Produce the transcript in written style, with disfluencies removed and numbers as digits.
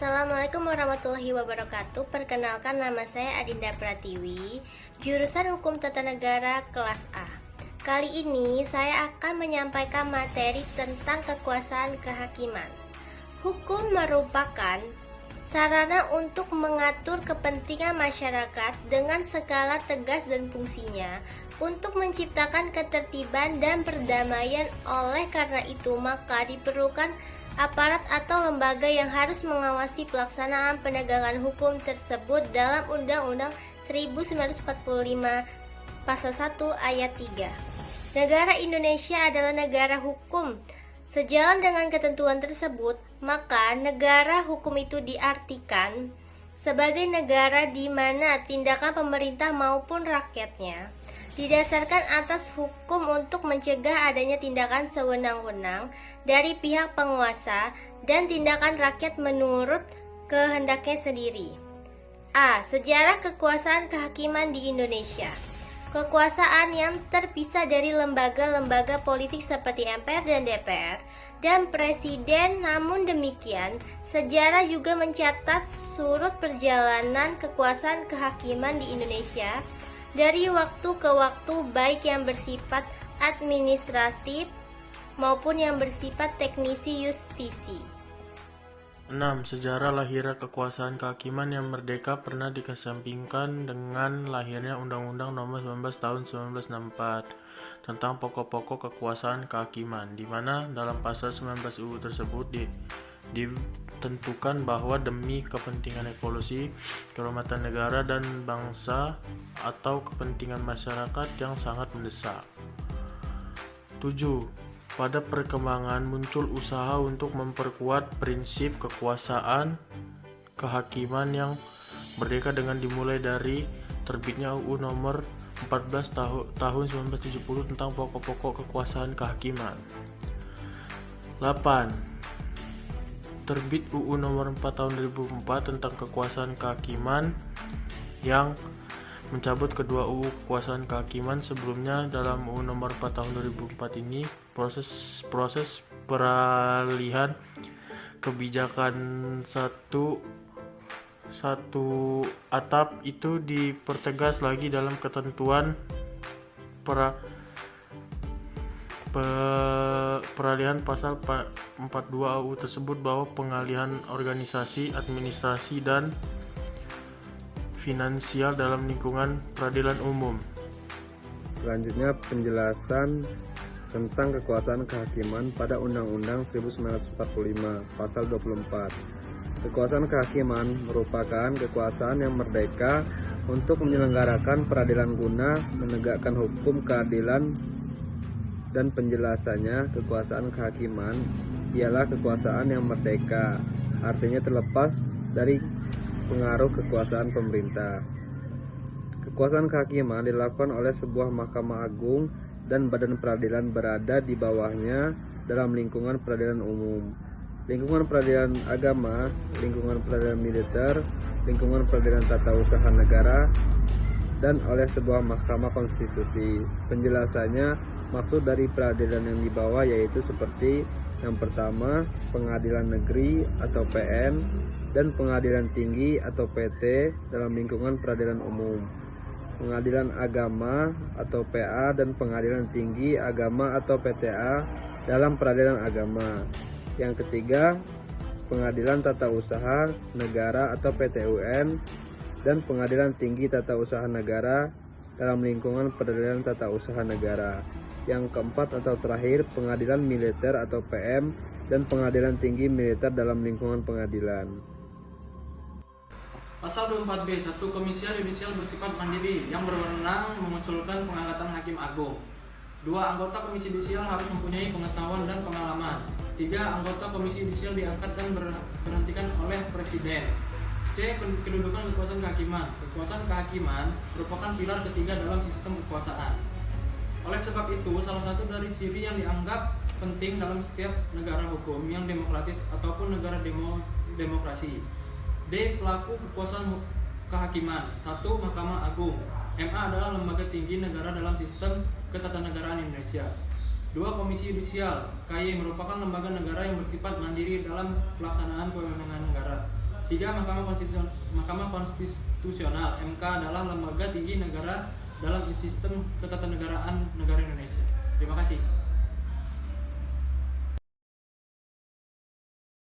Assalamualaikum warahmatullahi wabarakatuh. Perkenalkan, nama saya Adinda Pratiwi, jurusan Hukum Tata Negara kelas A. Kali ini saya akan menyampaikan materi tentang kekuasaan kehakiman. Hukum merupakan sarana untuk mengatur kepentingan masyarakat dengan skala tegas dan fungsinya untuk menciptakan ketertiban dan perdamaian. Oleh karena itu, maka diperlukan aparat atau lembaga yang harus mengawasi pelaksanaan penegakan hukum tersebut dalam Undang-Undang 1945 Pasal 1 Ayat 3. Negara Indonesia adalah negara hukum. Sejalan dengan ketentuan tersebut, maka negara hukum itu diartikan sebagai negara di mana tindakan pemerintah maupun rakyatnya didasarkan atas hukum untuk mencegah adanya tindakan sewenang-wenang dari pihak penguasa dan tindakan rakyat menurut kehendaknya sendiri. A. Sejarah kekuasaan kehakiman di Indonesia. Kekuasaan yang terpisah dari lembaga-lembaga politik seperti MPR dan DPR dan Presiden. Namun demikian, sejarah juga mencatat surut perjalanan kekuasaan kehakiman di Indonesia dari waktu ke waktu, baik yang bersifat administratif maupun yang bersifat teknisi justisi. 6. Sejarah lahirnya kekuasaan kehakiman yang merdeka pernah dikesampingkan dengan lahirnya Undang-Undang Nomor 19 Tahun 1964 tentang pokok-pokok kekuasaan kehakiman, di mana dalam pasal 19 UU tersebut ditentukan bahwa demi kepentingan evolusi, kehormatan negara dan bangsa atau kepentingan masyarakat yang sangat mendesak. 7. Pada perkembangan muncul usaha untuk memperkuat prinsip kekuasaan kehakiman yang merdeka dengan dimulai dari terbitnya UU Nomor 14 Tahun 1970 tentang pokok-pokok kekuasaan kehakiman. 8. Terbit UU Nomor 4 Tahun 2004 tentang kekuasaan kehakiman yang mencabut kedua UU kekuasaan kehakiman sebelumnya. Dalam UU Nomor 4 Tahun 2004 ini proses peralihan kebijakan satu atap itu dipertegas lagi dalam ketentuan peralihan pasal 42 UU tersebut bahwa pengalihan organisasi, administrasi dan finansial dalam lingkungan peradilan umum. Selanjutnya, penjelasan tentang kekuasaan kehakiman pada Undang-Undang 1945 Pasal 24. Kekuasaan kehakiman merupakan kekuasaan yang merdeka untuk menyelenggarakan peradilan guna menegakkan hukum keadilan, dan penjelasannya, kekuasaan kehakiman ialah kekuasaan yang merdeka, artinya terlepas dari pengaruh kekuasaan pemerintah. Kekuasaan kehakiman dilakukan oleh sebuah Mahkamah Agung dan badan peradilan berada di bawahnya dalam lingkungan peradilan umum, lingkungan peradilan agama, lingkungan peradilan militer, lingkungan peradilan tata usaha negara, dan oleh sebuah Mahkamah Konstitusi. Penjelasannya, maksud dari peradilan yang di bawah yaitu seperti yang pertama, pengadilan negeri atau PN, dan pengadilan tinggi atau PT dalam lingkungan peradilan umum, pengadilan agama atau PA, dan pengadilan tinggi agama atau PTA dalam peradilan agama. Yang ketiga, pengadilan tata usaha negara atau PTUN, dan pengadilan tinggi tata usaha negara dalam lingkungan peradilan tata usaha negara. Yang keempat atau terakhir, pengadilan militer atau PM, dan pengadilan tinggi militer dalam lingkungan pengadilan. Pasal 24B, 1. Komisi Yudisial bersifat mandiri yang berwenang mengusulkan pengangkatan hakim agung. 2. Anggota Komisi Yudisial harus mempunyai pengetahuan dan pengalaman. 3. Anggota Komisi Yudisial diangkat dan berhentikan oleh Presiden. C. Kedudukan kekuasaan kehakiman. Kekuasaan kehakiman merupakan pilar ketiga dalam sistem kekuasaan. Oleh sebab itu, salah satu dari ciri yang dianggap penting dalam setiap negara hukum yang demokratis ataupun negara demokrasi. D. Pelaku kekuasaan kehakiman. 1. Mahkamah Agung. MA adalah lembaga tinggi negara dalam sistem ketatanegaraan Indonesia. 2. Komisi Yudisial. KY merupakan lembaga negara yang bersifat mandiri dalam pelaksanaan kewenangan negara. 3. Mahkamah Konstitusional (MK) adalah lembaga tinggi negara dalam sistem ketatanegaraan negara Indonesia. Terima kasih.